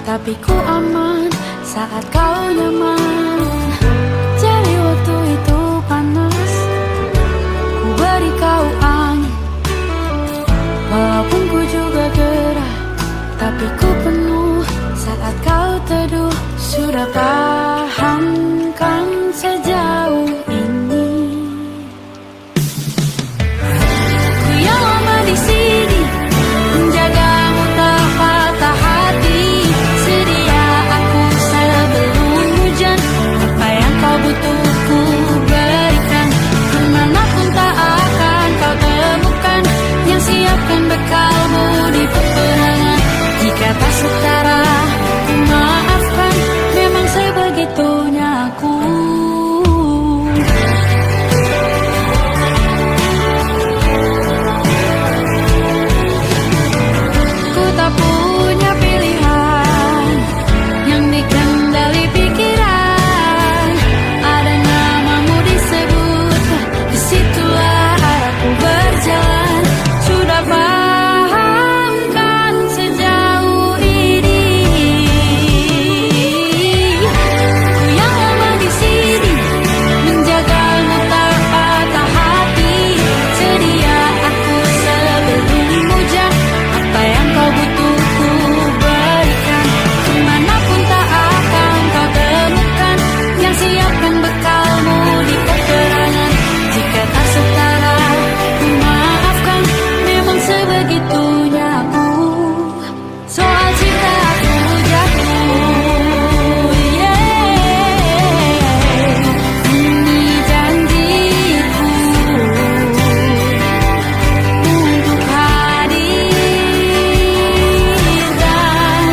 tapi ku aman saat kau nyaman. Jadi waktu itu panas, ku beri kau angin. Walaupun ku juga gerah, tapi ku penuh saat kau teduh. Sudah paham kan sejauh ini? Ku yang lama di sini, menjagamu tak patah hati. Sedia aku sebelum hujan, apa yang kau butuh ku berikan. Kemanapun tak akan kau temukan yang siapkan bekalmu di peperangan. Jika tak setara, ku maafkan, memang sebegitunya aku. Ku tak punya pilihan yang dikendali pikiran. Ada namamu disebut, disitulah arahku berjalan. Sudah paham kan sejauh ini? Ku yang lama di sini, menjagamu tak patah hati. Sedia aku sebelum hujan, apa yang kau butuh ku berikan. Kemanapun tak akan kau temukan yang siapkan bekalmu di peperangan. Jika tak setara, ku maafkan, memang sebegitunya aku. Soal cinta aku jatuh, ini janjiku untuk hadir dan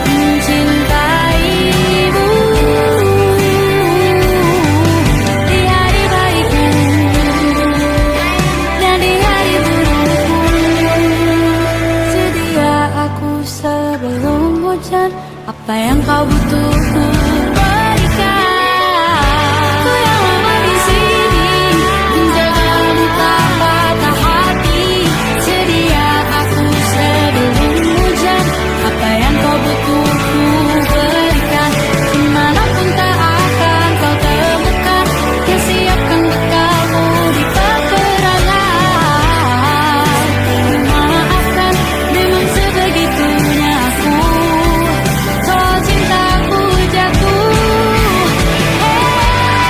mencintaimu di hari baikmu dan di hari burukmu. Sedia aku sebelum hujan, apa yang kau butuh ku berikan. Ku yang lama di sini, menjagamu tak patah hati. Sedia aku sebelum hujan, apa yang kau butuh ku berikan. Kemanapun tak akan kau temukan yang siapkan bekalmu di peperangan. Maafkan, memang sebegitunya aku. Soal cintaku jatuh,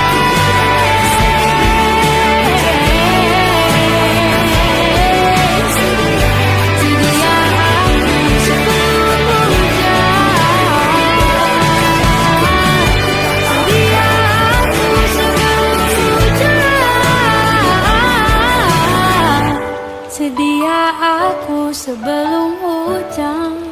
sedia aku sebelum hujan. Sedia aku sebelum hujan.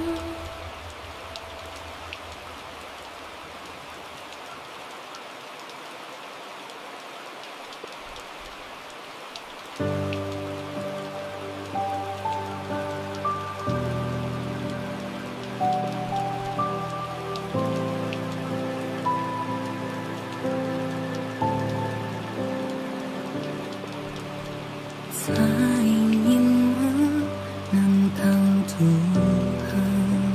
Tak ingin menantang Tuhan,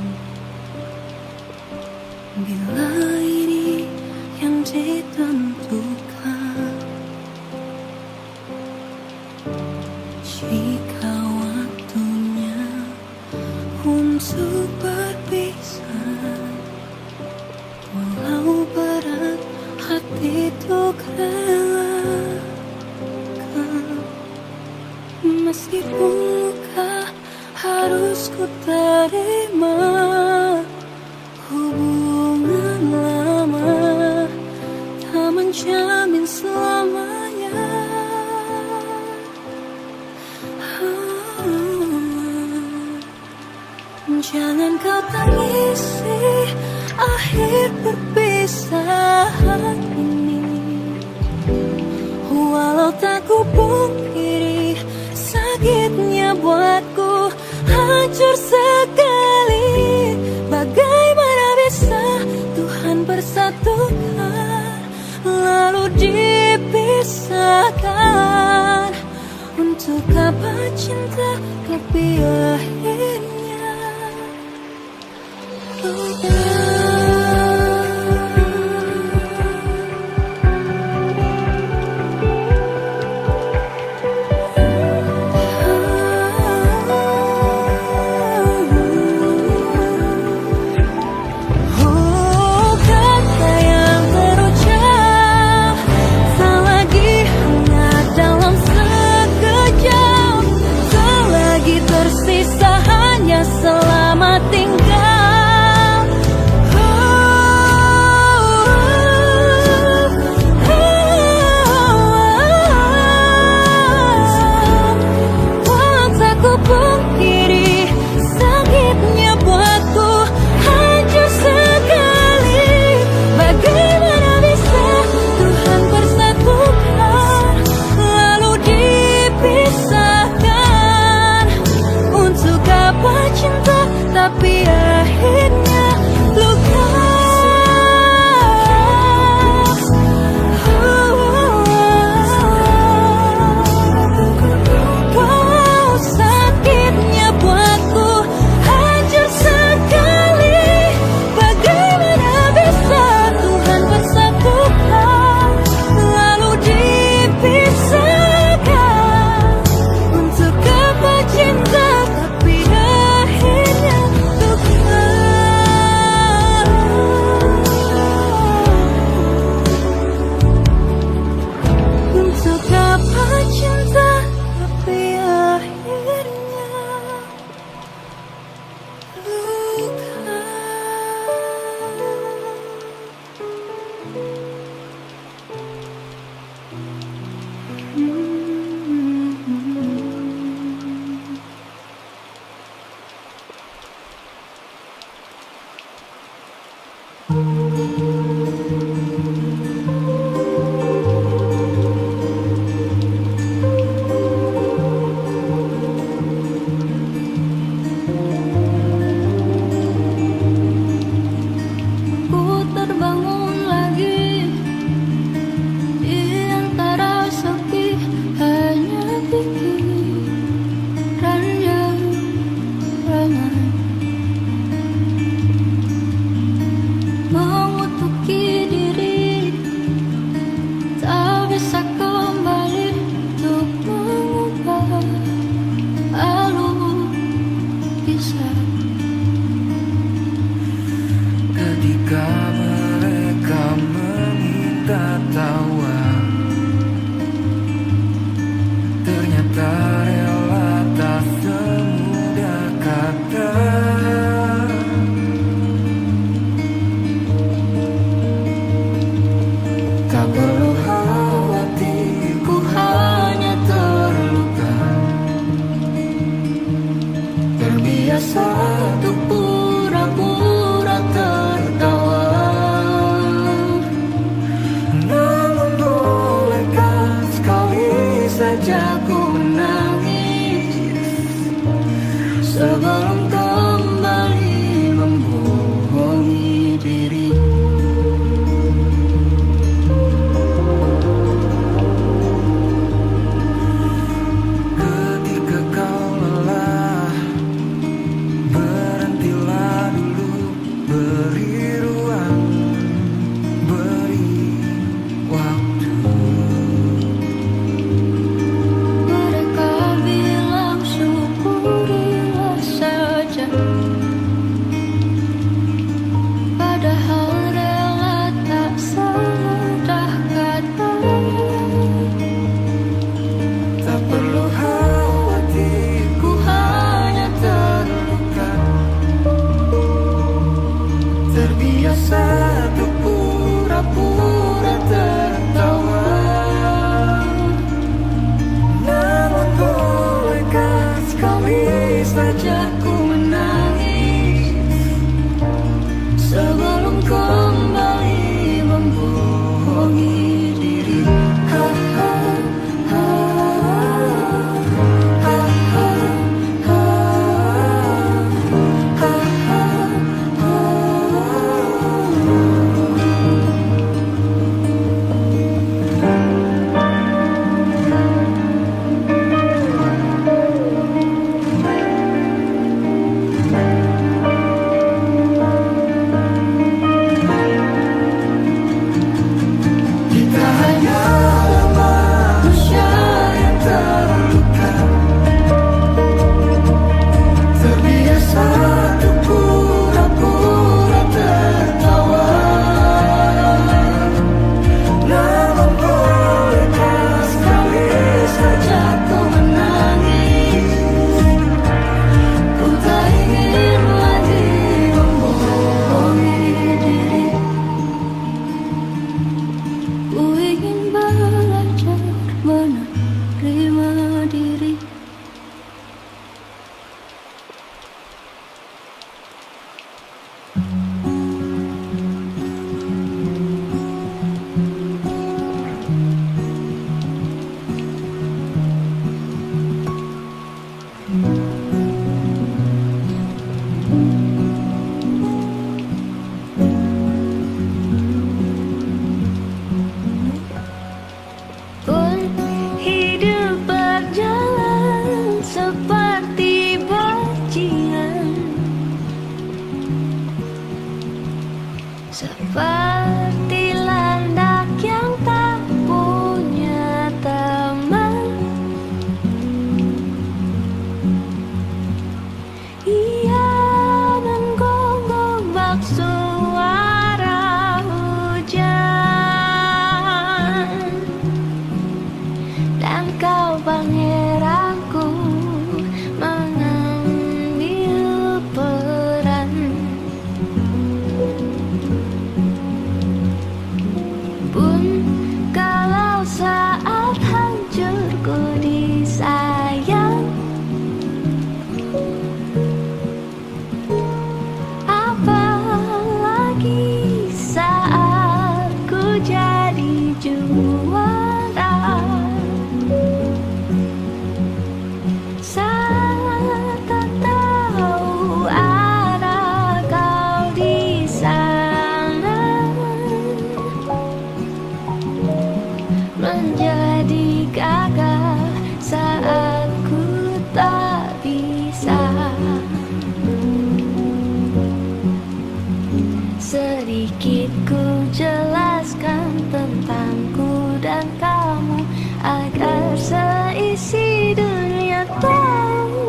bila ini yang ditentukan. Jika waktunya untuk berpisah, walau berat hati untuk relakan. Meskipun luka harus ku terima, hubungan lama tak menjamin selamanya. Jangan kau tangisi akhir perpisahan ini, walau tak ku pungkiri sakitnya buatku hancur sekali. Bagaimana bisa Tuhan bersatukan lalu dipisahkan? Untuk apa cinta lebih akhirnya? Oh, akhirnya luka. Wow, sakitnya buatku hancur sekali. Bagaimana bisa Tuhan bersatukan lalu dipisahkan untuk apa cinta tapi akhirnya luka. Untuk apa cinta tapi akhirnya luka. Ku terbangun lagi di antara sepi, hanya pikiran yang ramai mengutuki diri, tak bisa kembali untuk mengubah alur kisah. Ketika mereka meminta tawa, ternyata rela tak semudah kata. Tak perlu khawatir, ku hanya terluka. Terbiasa untuk pura-pura tertawa. seperti landak yang tak punya teman. Ia menggonggong suara hujan, dan kau pangeranku mengambil peran. Pun kalau saat hancurku disayang, apalagi saat ku jadi juara. Saat tak tahu arah kau di sana, menjadi gagah saat ku tak bisa. Sedikit ku jelaskan tentangku dan kamu, agar seisi dunia tahu.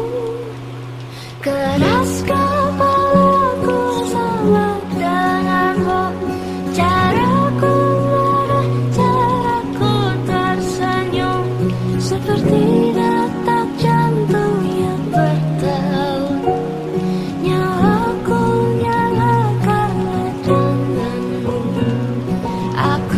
Keras kepalaku sama denganmu, caraku marah, caraku tersenyum, seperti detak jantung yang bertaut. Nyalaku nyala karena denganmu. Aku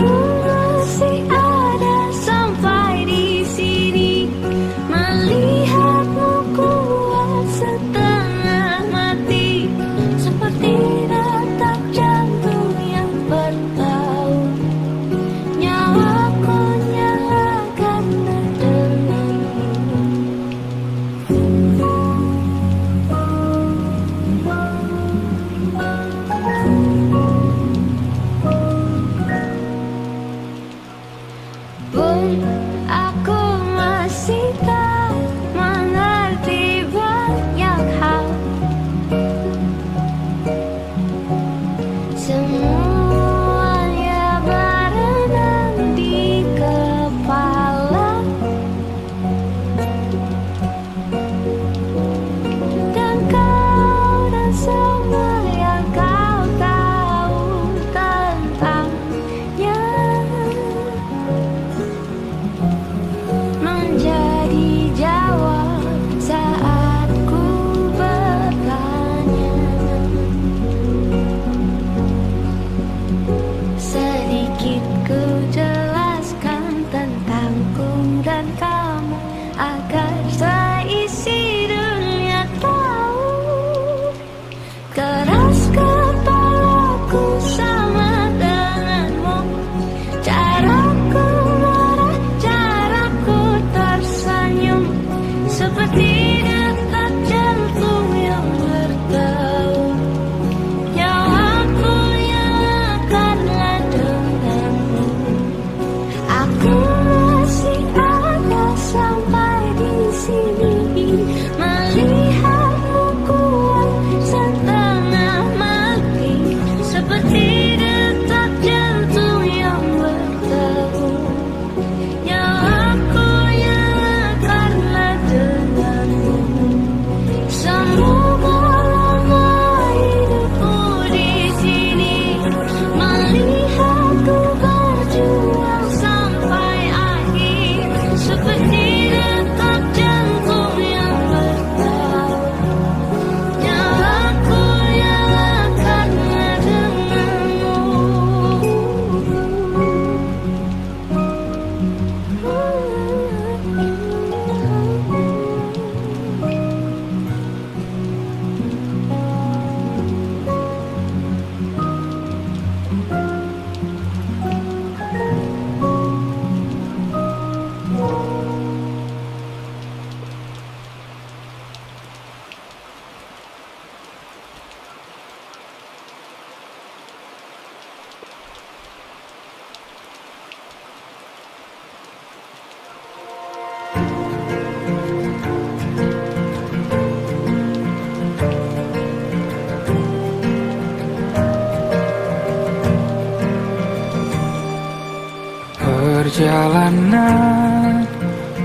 Perjalanan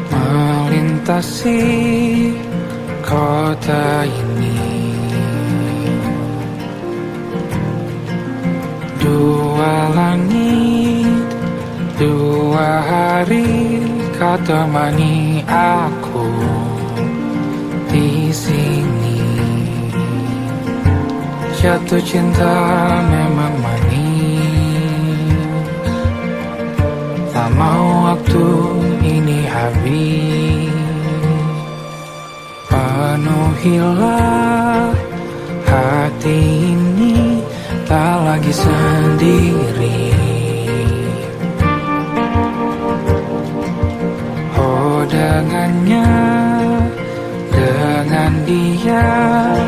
melintasi kota ini, dua langit, dua hari kau temani aku di sini. Jatuh cinta memang manis, tak mau waktu ini habis. Penuhilah hati ini, tak lagi sendiri. Oh dengannya, dengan dia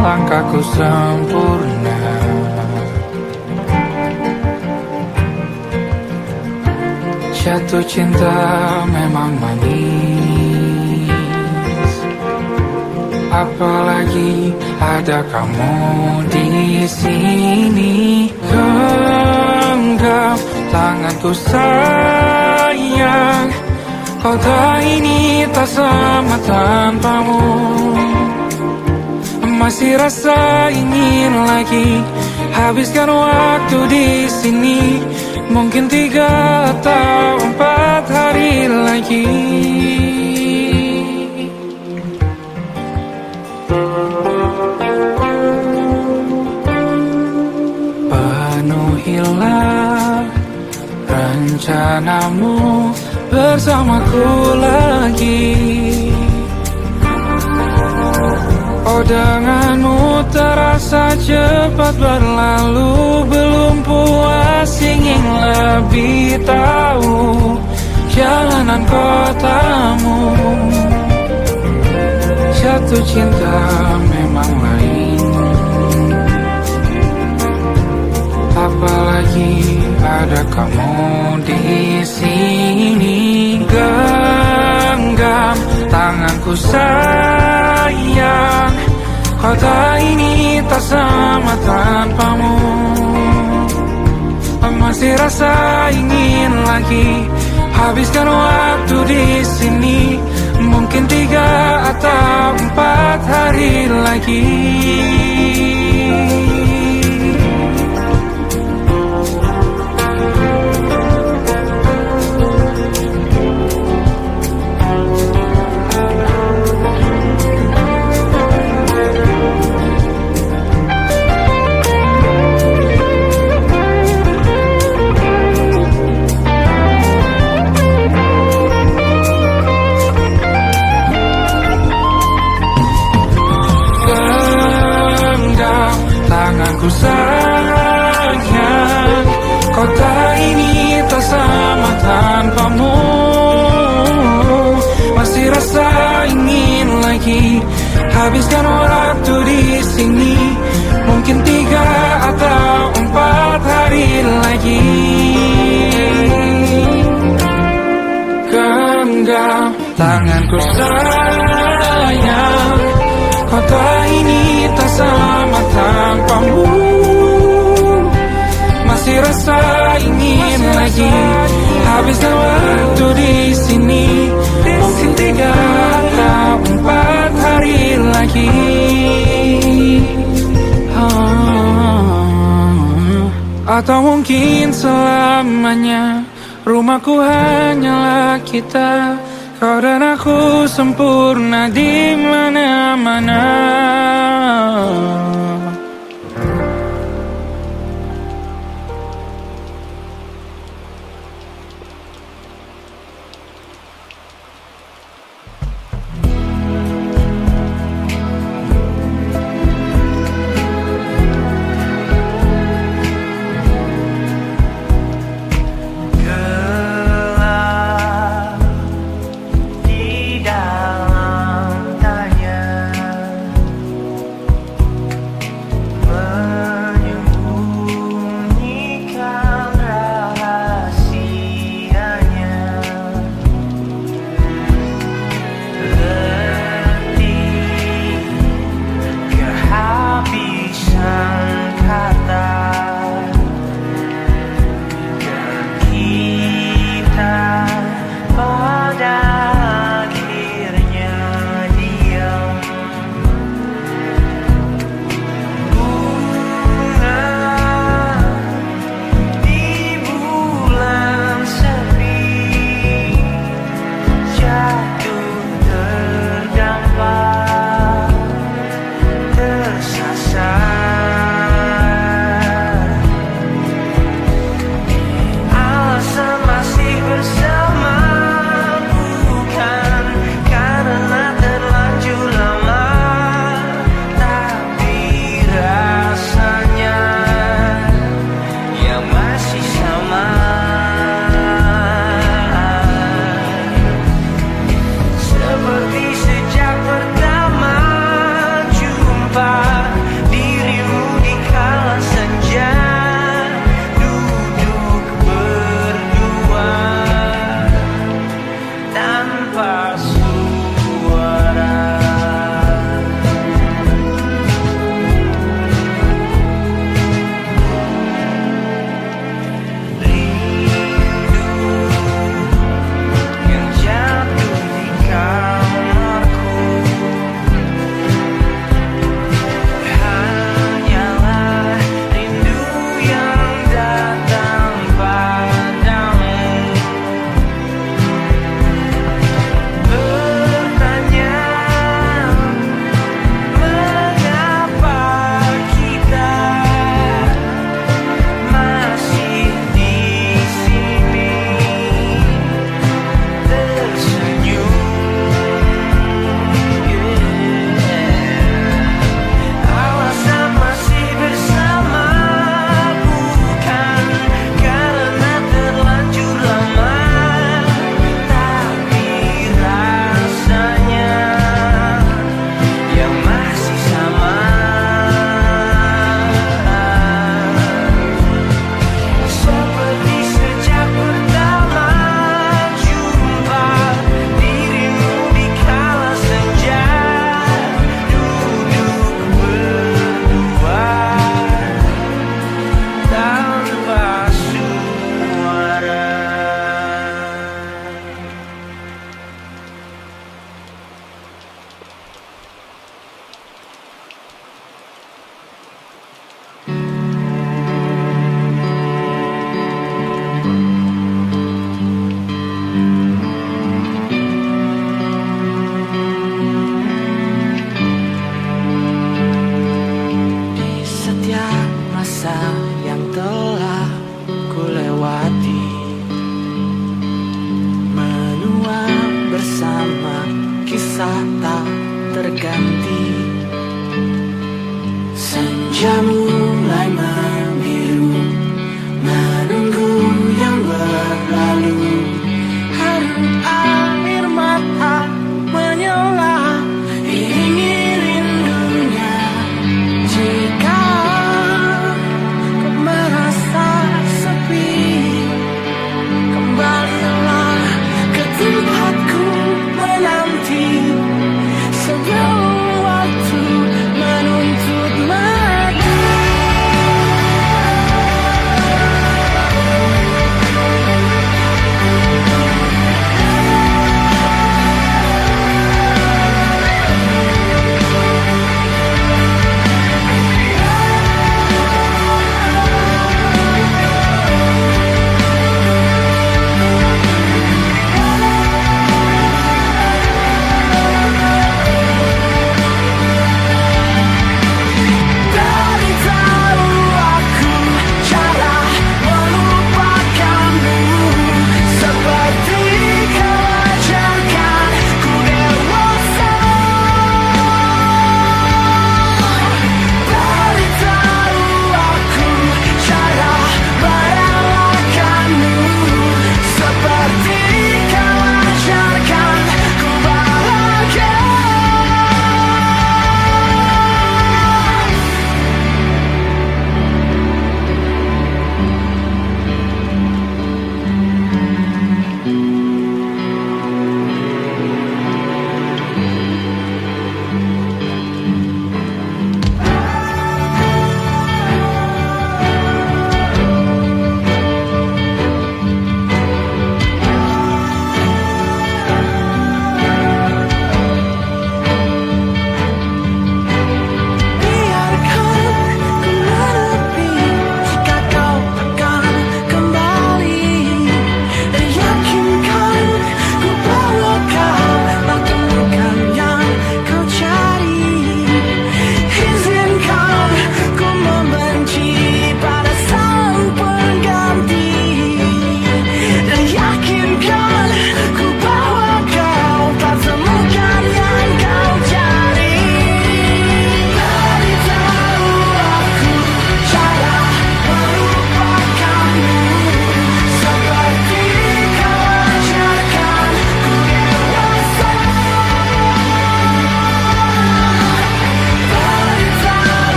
langkahku sempurna. Jatuh cinta memang manis, apalagi ada kamu di sini. Genggam tanganku sayang, kota ini tak sama tanpamu. Masih rasa ingin lagi habiskan waktu di sini. Mungkin 3 atau 4 hari lagi. Penuhilah rencanamu bersamaku lagi. Oh denganmu terasa cepat berlalu, belum puas ingin lebih tahu jalanan kotamu. Jatuh cinta memang lain, apalagi ada kamu di sini. Genggam tanganku sayang, kota ini tak sama tanpamu. Masih rasa ingin lagi habiskan waktu di sini. Mungkin 3 atau 4 hari lagi. Tanganku sayang, kota ini tak sama tanpamu. Masih rasa ingin lagi habiskan waktu di sini. Mungkin 3 atau 4 hari lagi. Genggam tanganku sayang, kota ini tak sama tanpamu. Masih rasa ingin lagi habiskan waktu di sini. Mungkin 3 atau 4 hari lagi. Atau mungkin selamanya. Rumahku hanyalah kita, kau dan aku sempurna di mana-mana. rasa tak terganti. Senja mulai membiru, menunggu yang berlalu. Harum air mata menyala, ingin rindunya. Jika kau merasa sepi, kembalilah ke tempatku menanti. Sebelum waktu menuntut mati.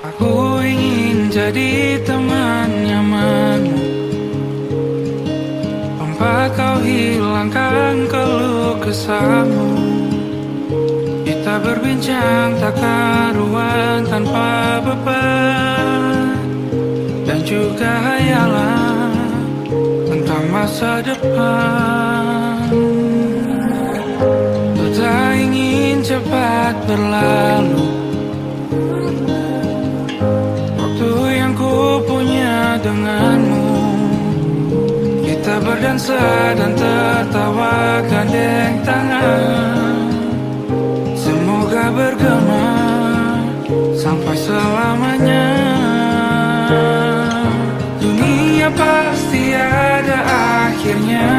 Aku ingin jadi teman nyamanmu, tempat kau hilangkan keluh kesahmu. Kita berbincang tak karuan tanpa beban, dan juga hayalan tentang masa depan. Ku tak ingin cepat berlalu waktu yang ku punya denganmu. Kita berdansa dan tertawa gandeng tangan, semoga bergema sampai selamanya. Dunia pasti ada akhirnya,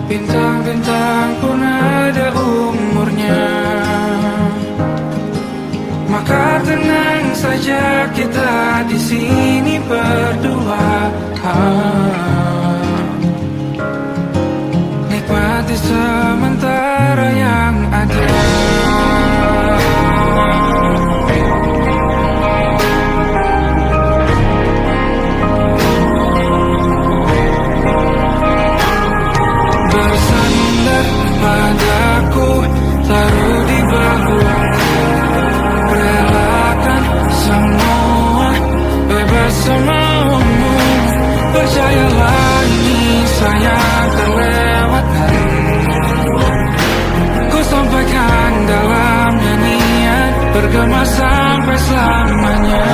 bintang-bintang pun ada umurnya. Maka tenang saja kita di sini berdua. bergema sampai selamanya.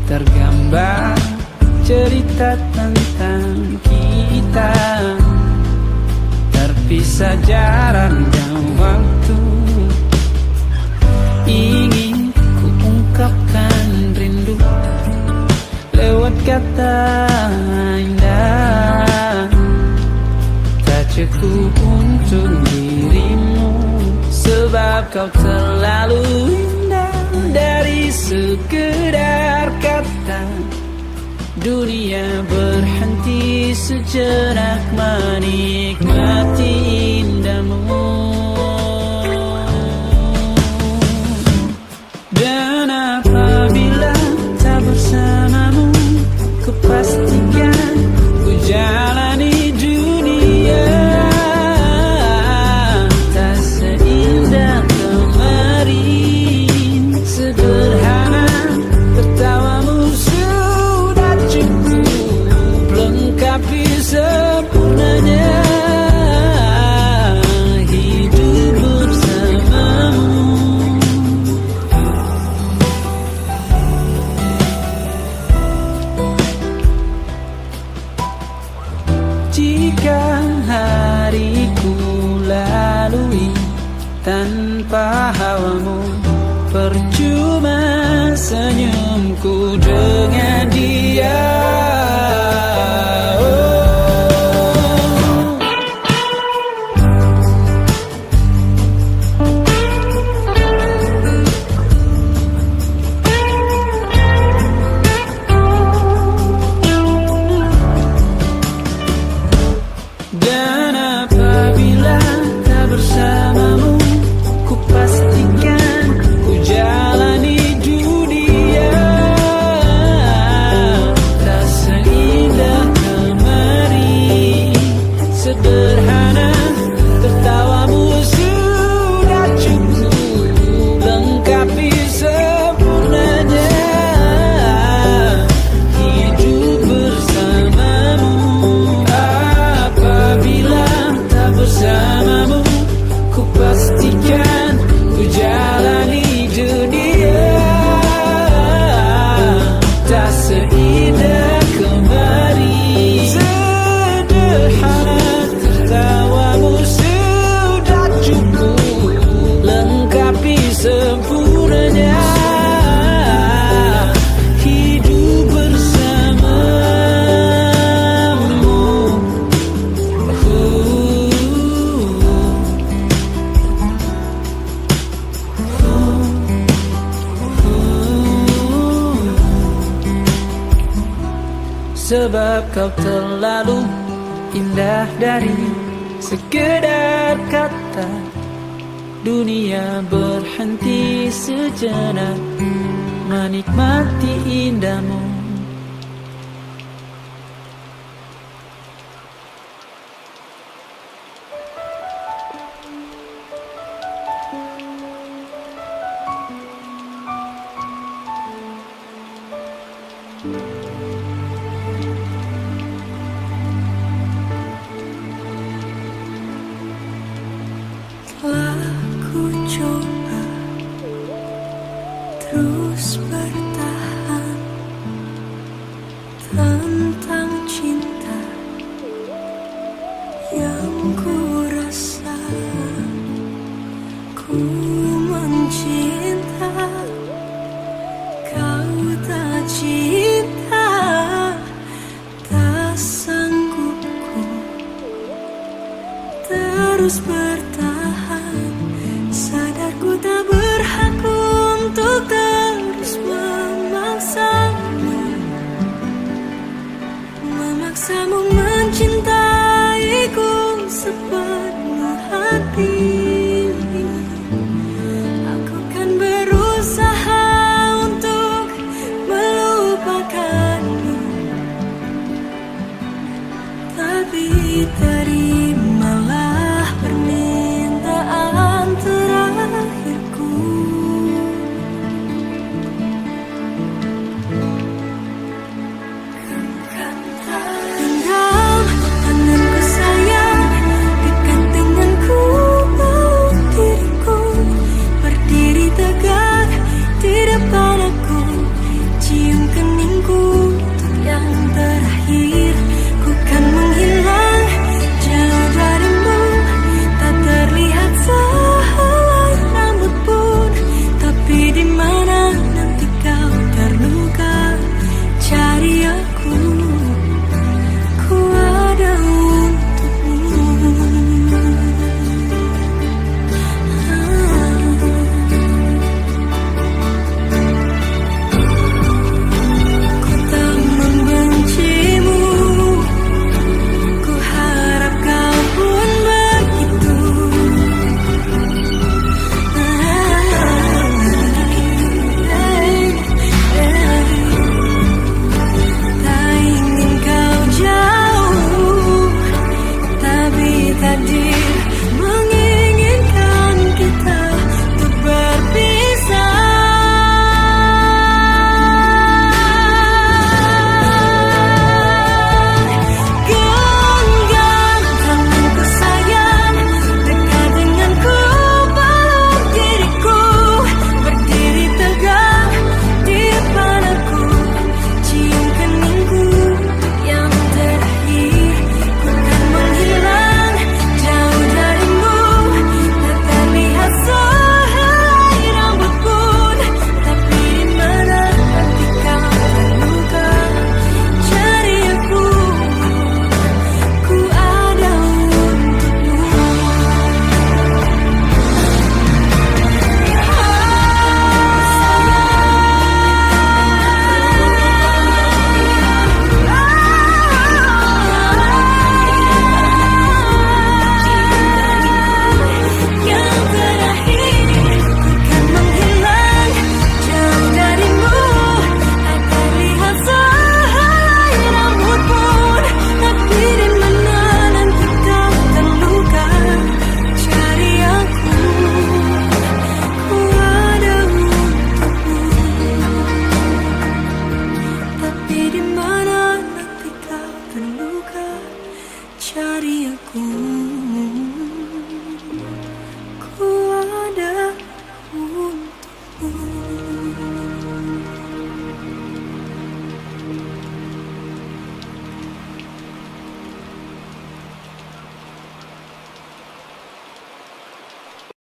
Tergambar cerita tentang kita, terpisah jarak dan waktu. Ingin ku ungkapkan rindu lewat kata indah, tak cukup untuk dirimu, sebab kau terlalu indah. Dari sekedar kata, dunia berhenti sejenak menikmati indahmu. Dan apabila tak bersamamu, ku pastikan ku jalani dunia tak seindah kemarin. Sederhana, tertawamu sudah cukup lengkapi sempurnanya hidup bersamamu. Jika hariku lalui tanpa hawamu, percuma senyumku dengan dia. Dan apabila tak bersamamu, ku pastikan ku jalani dunia tak seindah kemarin. Sederhana, tertawamu sudah cukup lengkapi sempurnanya hidup bersamamu. Apabila tak bersamamu, ku pastikan ku jalani dunia tak seindah kemarin. Sederhana, tertawamu sudah cukup lengkapi sempurnanya hidup bersamamu. Sebab kau terlalu indah dari sekedar kata, dunia berhenti sejenak menikmati indahmu. Telah ku coba terus bertahan tentang cinta yang ku rasa. Ku mencinta, kau tak cinta, tak sanggup ku terus bertahan. Sadar ku tak berhak untuk terus memaksamu